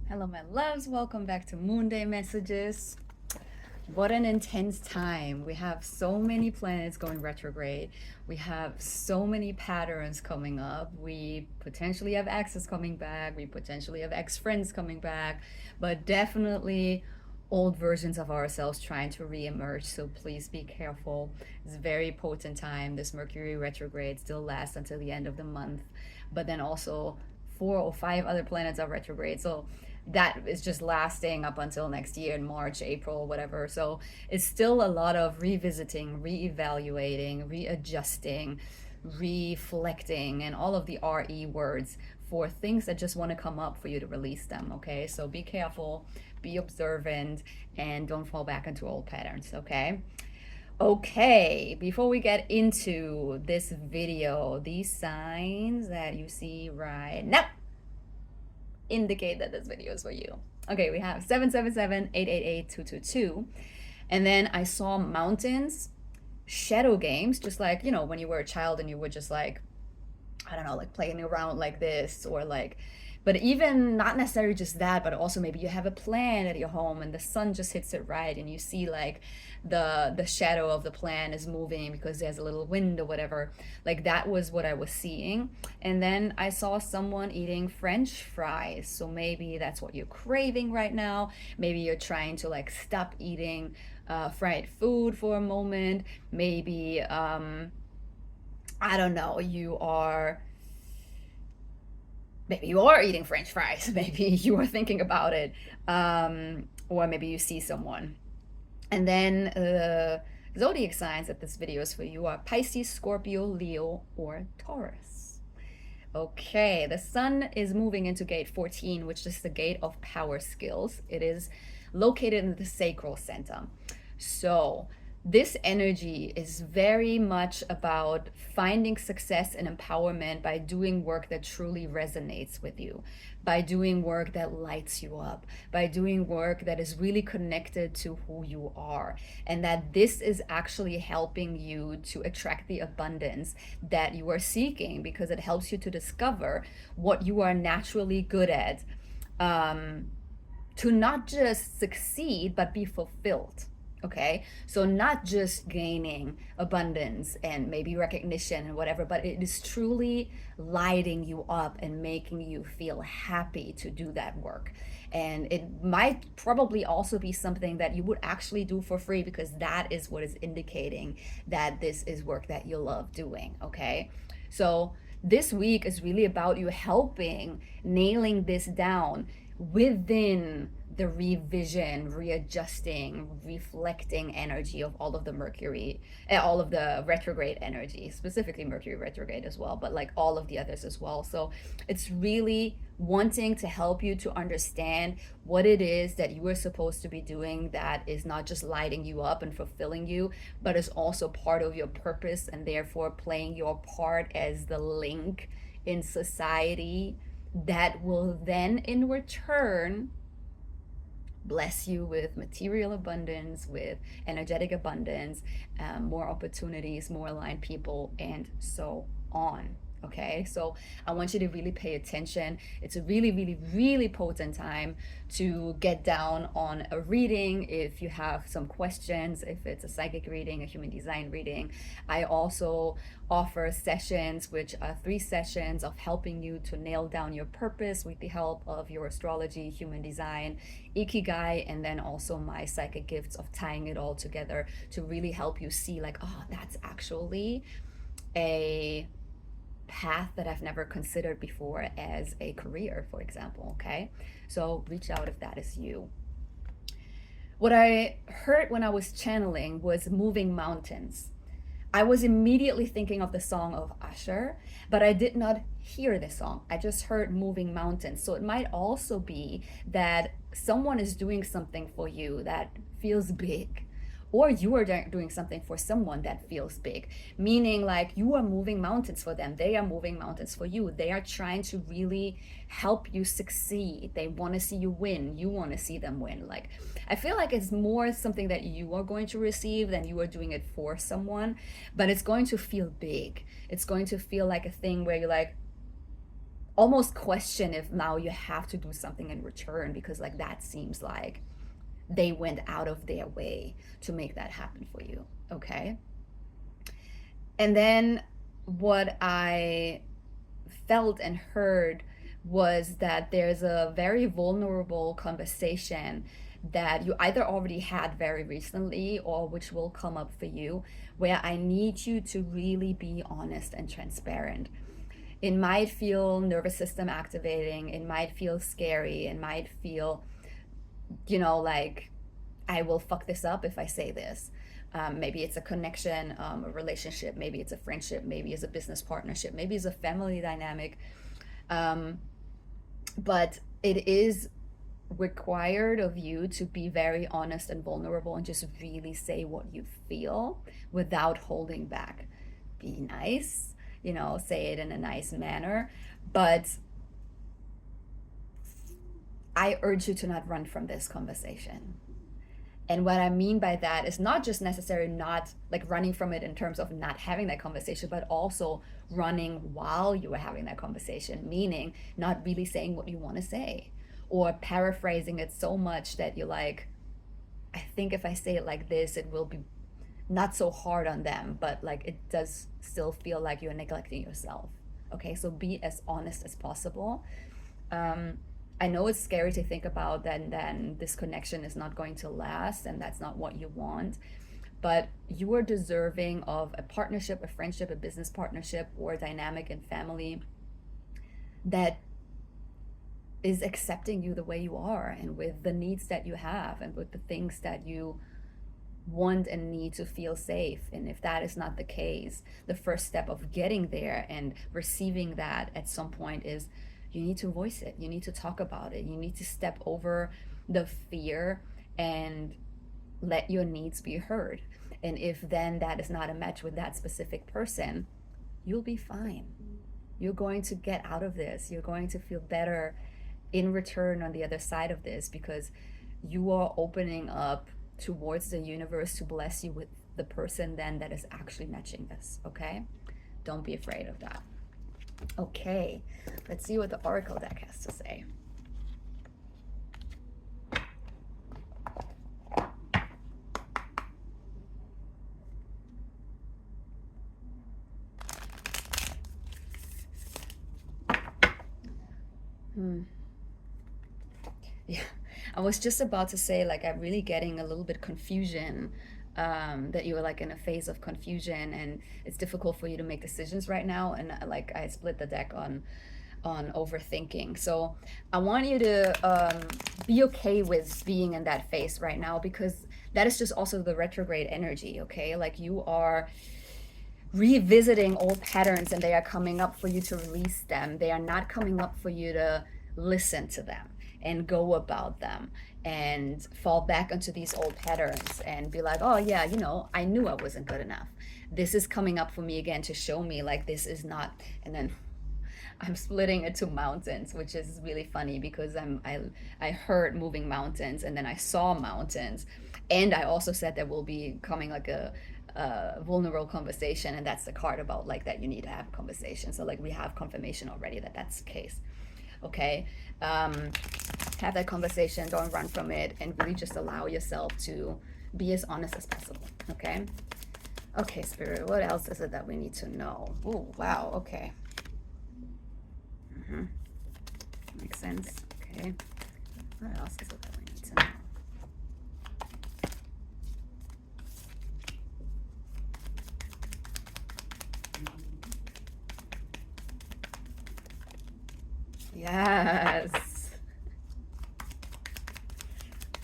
Hello, my loves. Welcome back to Moon Day Messages. What an intense time. We have so many planets going retrograde. We have so many patterns coming up. We potentially have exes coming back. We potentially have ex friends coming back. But definitely old versions of ourselves trying to re-emerge, so please be careful. It's a very potent time. This Mercury retrograde still lasts until the end of the month, but then also 4 or 5 other planets are retrograde, so that is just lasting up until next year in March, April, whatever. So it's still a lot of revisiting, re-evaluating, readjusting, reflecting, and all of the RE words for things that just want to come up for you to release them. Okay, so be careful, be observant, and don't fall back into old patterns. Okay, before we get into this video, these signs that you see right now indicate that this video is for you. Okay, we have 777-888-222. And then I saw mountains, shadow games, just like, when you were a child and you would just like, I don't know, like playing around like this, or like, but even not necessarily just that, but also maybe you have a plant at your home and the sun just hits it right and you see like the shadow of the plant is moving because there's a little wind or whatever. Like that was what I was seeing. And then I saw someone eating French fries. So maybe that's what you're craving right now. Maybe you're trying to like stop eating fried food for a moment. Maybe I don't know, maybe you are eating French fries. Maybe you are thinking about it. Or maybe you see someone. And then the zodiac signs that this video is for you are Pisces, Scorpio, Leo, or Taurus. Okay, the sun is moving into gate 14, which is the gate of power skills. It is located in the sacral center. So this energy is very much about finding success and empowerment by doing work that truly resonates with you, by doing work that lights you up, by doing work that is really connected to who you are, and that this is actually helping you to attract the abundance that you are seeking because it helps you to discover what you are naturally good at, to not just succeed but be fulfilled. Okay, so not just gaining abundance and maybe recognition and whatever, but it is truly lighting you up and making you feel happy to do that work. And it might probably also be something that you would actually do for free because that is what is indicating that this is work that you love doing. Okay, so this week is really about you helping nailing this down within the revision, readjusting, reflecting energy of all of the Mercury, all of the retrograde energy, specifically Mercury retrograde as well, but like all of the others as well. So it's really wanting to help you to understand what it is that you are supposed to be doing that is not just lighting you up and fulfilling you, but is also part of your purpose and therefore playing your part as the link in society that will then in return bless you with material abundance, with energetic abundance, more opportunities, more aligned people, and so on. Okay, so I want you to really pay attention. It's a really, really, really potent time to get down on a reading if you have some questions, if it's a psychic reading, a human design reading. I also offer sessions, which are 3 sessions of helping you to nail down your purpose with the help of your astrology, human design, ikigai, and then also my psychic gifts of tying it all together to really help you see like, oh, that's actually a path that I've never considered before as a career, for example. Okay, so reach out if that is you. What I heard when I was channeling was moving mountains. I was immediately thinking of the song of Usher, but I did not hear the song. I just heard moving mountains. So it might also be that someone is doing something for you that feels big, or you are doing something for someone that feels big, meaning like you are moving mountains for them, they are moving mountains for you. They are trying to really help you succeed. They want to see you win, you want to see them win. Like I feel like it's more something that you are going to receive than you are doing it for someone, but it's going to feel big. It's going to feel like a thing where you're like, almost question if now you have to do something in return, because like that seems like they went out of their way to make that happen for you. Okay. And then what I felt and heard was that there's a very vulnerable conversation that you either already had very recently or which will come up for you, where I need you to really be honest and transparent. It might feel nervous system activating, it might feel scary, it might feel, like I will fuck this up if I say this. Maybe it's a connection, a relationship, maybe it's a friendship, maybe it's a business partnership, maybe it's a family dynamic. But it is required of you to be very honest and vulnerable and just really say what you feel without holding back. Be nice, say it in a nice manner, but I urge you to not run from this conversation. And what I mean by that is not just necessarily not like running from it in terms of not having that conversation, but also running while you are having that conversation, meaning not really saying what you want to say or paraphrasing it so much that you're like, I think if I say it like this, it will be not so hard on them, but like it does still feel like you're neglecting yourself. Okay, so be as honest as possible. I know it's scary to think about that, and then this connection is not going to last, and that's not what you want. But you are deserving of a partnership, a friendship, a business partnership, or a dynamic in family that is accepting you the way you are and with the needs that you have and with the things that you want and need to feel safe. And if that is not the case, the first step of getting there and receiving that at some point is you need to voice it. You need to talk about it. You need to step over the fear and let your needs be heard. And if then that is not a match with that specific person, you'll be fine. You're going to get out of this. You're going to feel better in return on the other side of this, because you are opening up towards the universe to bless you with the person then that is actually matching this. Okay? Don't be afraid of that. Okay, let's see what the Oracle deck has to say. Yeah, I was just about to say, like, I'm really getting a little bit confusion, that you are like in a phase of confusion and it's difficult for you to make decisions right now. And like I split the deck on overthinking. So I want you to be okay with being in that phase right now, because that is just also the retrograde energy. Okay, like you are revisiting old patterns and they are coming up for you to release them. They are not coming up for you to listen to them and go about them and fall back into these old patterns and be like, oh yeah, I knew I wasn't good enough. This is coming up for me again to show me like this is not. And then I'm splitting it to mountains, which is really funny because I heard moving mountains and then I saw mountains, and I also said there will be coming like a vulnerable conversation, and that's the card about like that you need to have a conversation. So like we have confirmation already that that's the case. Okay, have that conversation, don't run from it, and really just allow yourself to be as honest as possible. Okay, Spirit, what else is it that we need to know? Oh wow, okay. Makes sense. Okay, what else is it that we need to know? Yes.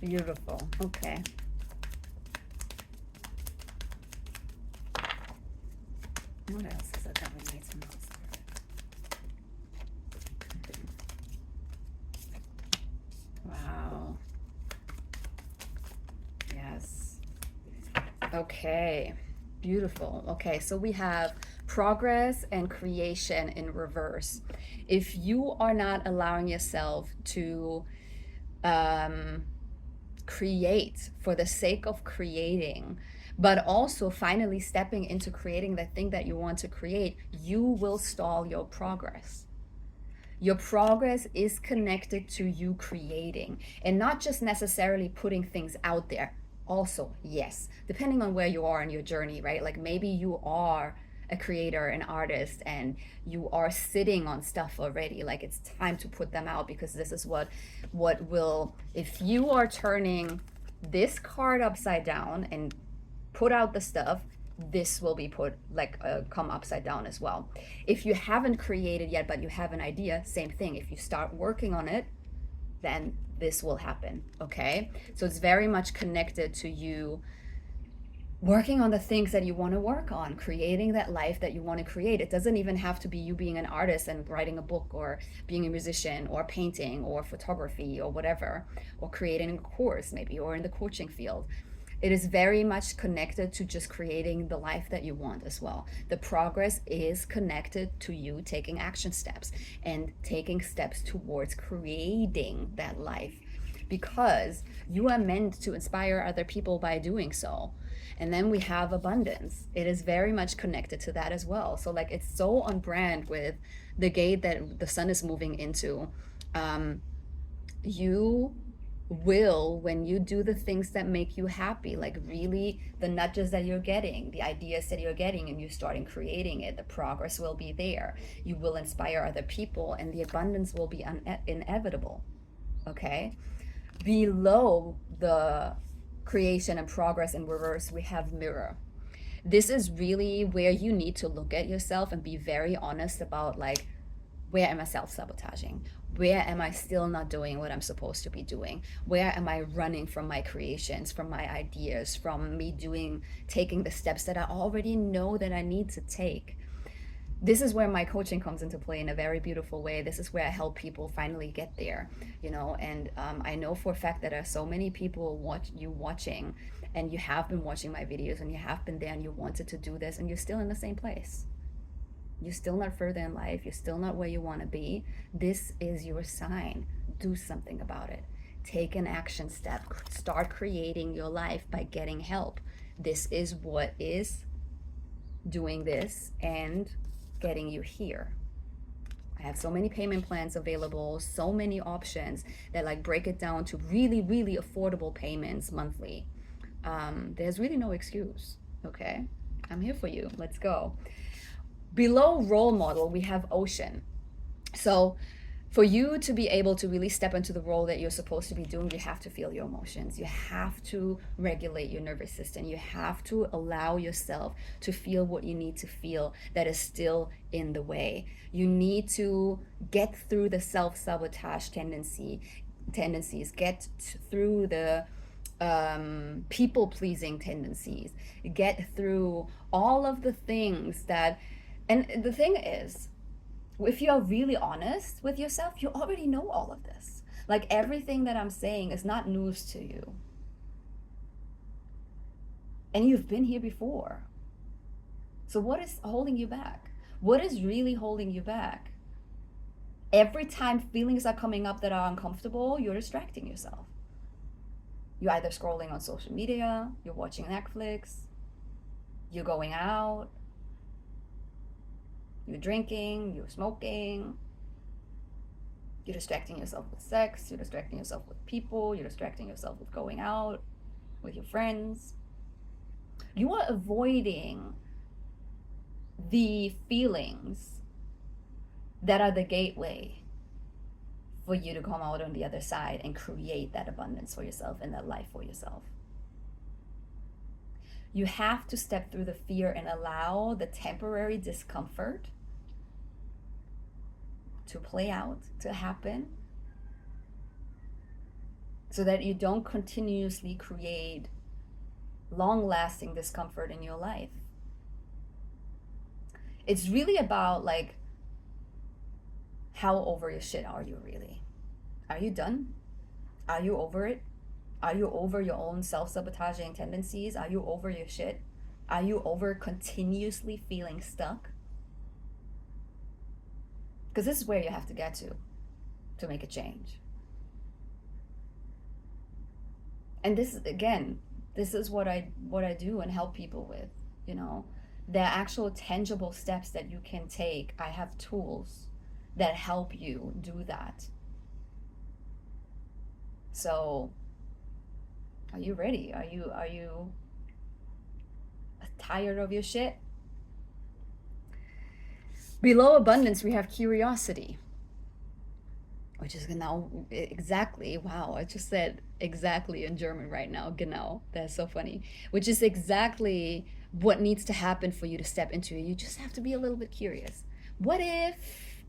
Beautiful. Okay. What else is it that we need to know? Wow. Yes. Okay. Beautiful. Okay, so we have progress and creation in reverse. If you are not allowing yourself to create for the sake of creating, but also finally stepping into creating the thing that you want to create, you will stall your progress. Your progress is connected to you creating, and not just necessarily putting things out there. Also, yes, depending on where you are in your journey, right? Like maybe you are a creator, an artist, and you are sitting on stuff already. Like it's time to put them out, because this is what will, if you are turning this card upside down and put out the stuff, this will be put like come upside down as well. If you haven't created yet but you have an idea, same thing. If you start working on it, then this will happen. Okay, so it's very much connected to you working on the things that you want to work on, creating that life that you want to create. It doesn't even have to be you being an artist and writing a book, or being a musician, or painting, or photography, or whatever, or creating a course maybe, or in the coaching field. It is very much connected to just creating the life that you want as well. The progress is connected to you taking action steps and taking steps towards creating that life, because you are meant to inspire other people by doing so. And then we have abundance. It is very much connected to that as well. So like it's so on brand with the gate that the sun is moving into. You will, when you do the things that make you happy, like really the nudges that you're getting, the ideas that you're getting, and you starting creating it, the progress will be there. You will inspire other people, and the abundance will be inevitable. Okay, below the creation and progress in reverse, we have mirror. This is really where you need to look at yourself and be very honest about, like, where am I self-sabotaging? Where am I still not doing what I'm supposed to be doing? Where am I running from my creations, from my ideas, from me taking the steps that I already know that I need to take? This is where my coaching comes into play in a very beautiful way. This is where I help people finally get there, and I know for a fact that there are so many people watching, and you have been watching my videos, and you have been there, and you wanted to do this, and you're still in the same place. You're still not further in life. You're still not where you want to be. This is your sign. Do something about it. Take an action step. Start creating your life by getting help. This is what is doing this and getting you here. I have so many payment plans available, so many options that like break it down to really, really affordable payments monthly. There's really no excuse. Okay, I'm here for you. Let's go. Below role model, we have ocean. So for you to be able to really step into the role that you're supposed to be doing, you have to feel your emotions. You have to regulate your nervous system. You have to allow yourself to feel what you need to feel that is still in the way. You need to get through the self-sabotage tendencies, get through the people-pleasing tendencies, get through all of the things that, and the thing is, if you're really honest with yourself, you already know all of this. Like everything that I'm saying is not news to you. And you've been here before. So what is holding you back? What is really holding you back? Every time feelings are coming up that are uncomfortable, you're distracting yourself. You're either scrolling on social media, you're watching Netflix, you're going out, you're drinking, you're smoking, you're distracting yourself with sex, you're distracting yourself with people, you're distracting yourself with going out with your friends. You are avoiding the feelings that are the gateway for you to come out on the other side and create that abundance for yourself and that life for yourself. You have to step through the fear and allow the temporary discomfort to play out, to happen, so that you don't continuously create long-lasting discomfort in your life. It's really about, like, how over your shit are you really? Are you done? Are you over it? Are you over your own self-sabotaging tendencies? Are you over your shit? Are you over continuously feeling stuck? Because this is where you have to get to make a change. And this is, again, this is what I do and help people with, the actual tangible steps that you can take. I have tools that help you do that. So, are you ready? Are you tired of your shit? Below abundance, we have curiosity, which is genau. Exactly. Wow, I just said exactly in German right now. Genau. That's so funny. Which is exactly what needs to happen for you to step into it. You just have to be a little bit curious. What if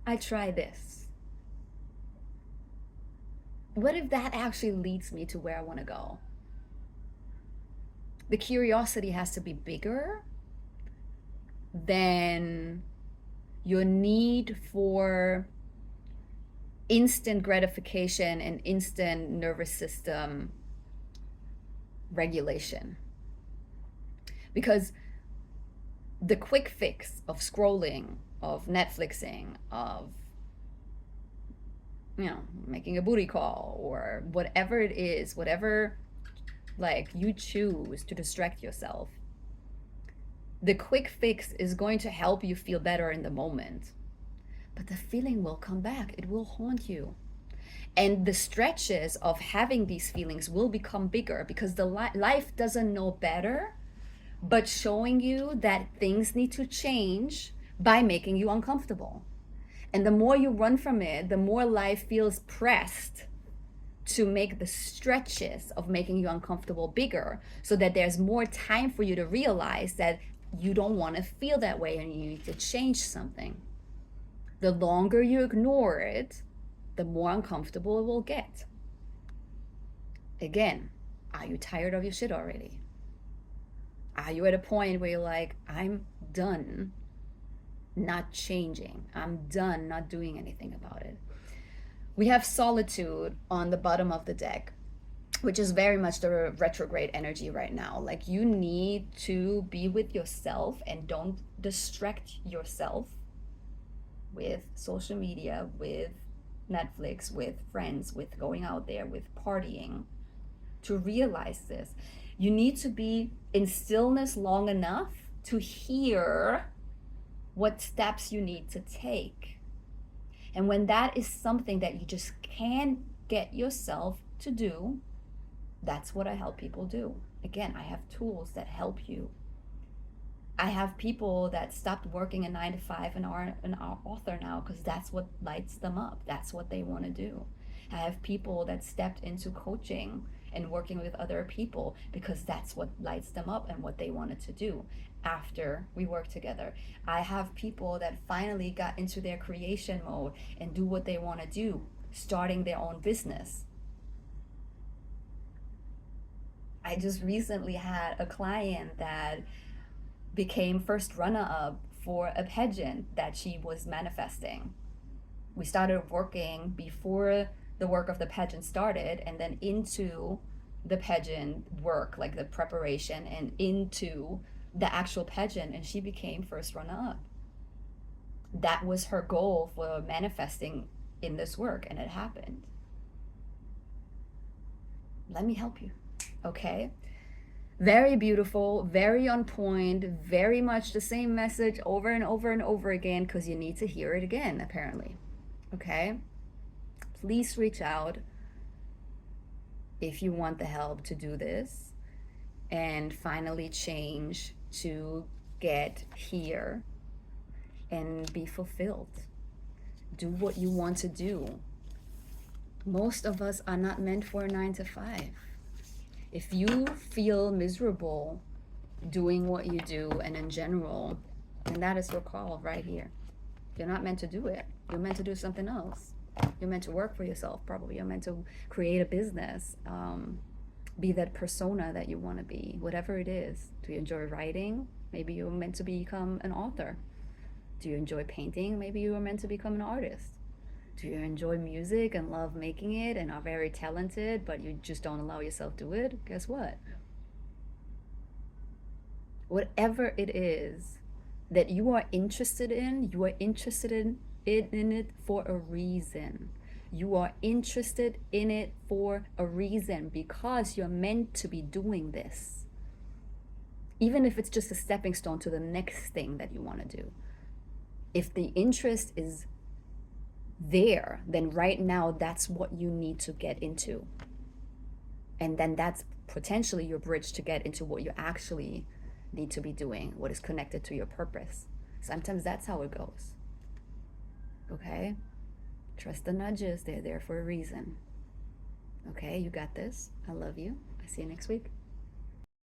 I try this? What if that actually leads me to where I want to go? The curiosity has to be bigger than your need for instant gratification and instant nervous system regulation. Because the quick fix of scrolling, of Netflixing, of making a booty call or whatever it is, whatever like you choose to distract yourself, the quick fix is going to help you feel better in the moment, but the feeling will come back. It will haunt you. And the stretches of having these feelings will become bigger because the life doesn't know better but showing you that things need to change by making you uncomfortable. And the more you run from it, the more life feels pressed to make the stretches of making you uncomfortable bigger, so that there's more time for you to realize that you don't want to feel that way and you need to change something. The longer you ignore it, the more uncomfortable it will get. Again, are you tired of your shit already? Are you at a point where you're like, I'm done not changing. I'm done not doing anything about it. We have solitude on the bottom of the deck, which is very much the retrograde energy right now. Like, you need to be with yourself and don't distract yourself with social media, with Netflix, with friends, with going out there, with partying. To realize this, you need to be in stillness long enough to hear what steps you need to take. And when that is something that you just can't get yourself to do, that's what I help people do. Again, I have tools that help you. I have people that stopped working a 9 to 5 and are an author now because that's what lights them up. That's what they want to do. I have people that stepped into coaching and working with other people because that's what lights them up and what they wanted to do after we work together. I have people that finally got into their creation mode and do what they want to do, starting their own business. I just recently had a client that became first runner-up for a pageant that she was manifesting. We started working before the work of the pageant started, and then into the pageant work, like the preparation, and into the actual pageant, and she became first runner-up. That was her goal for manifesting in this work, and it happened. Let me help you, okay? Very beautiful, very on point, very much the same message over and over and over again because you need to hear it again, apparently. Okay? Please reach out if you want the help to do this and finally change to get here and be fulfilled. Do what you want to do. Most of us are not meant for a 9 to 5. If you feel miserable doing what you do and in general, then that is your call right here. You're not meant to do it. You're meant to do something else. You're meant to work for yourself, probably. You're meant to create a business, be that persona that you want to be, whatever it is. Do you enjoy writing? Maybe you're meant to become an author. Do you enjoy painting? Maybe you are meant to become an artist. Do you enjoy music and love making it and are very talented, but you just don't allow yourself to do it? Guess what? Whatever it is that you are interested in, you are interested in it for a reason. You are interested in it for a reason because you're meant to be doing this. Even if it's just a stepping stone to the next thing that you want to do. If the interest is there, then right now that's what you need to get into. And then that's potentially your bridge to get into what you actually need to be doing, what is connected to your purpose. Sometimes that's how it goes. Okay? Trust the nudges, they're there for a reason. Okay, you got this. I love you. I see you next week.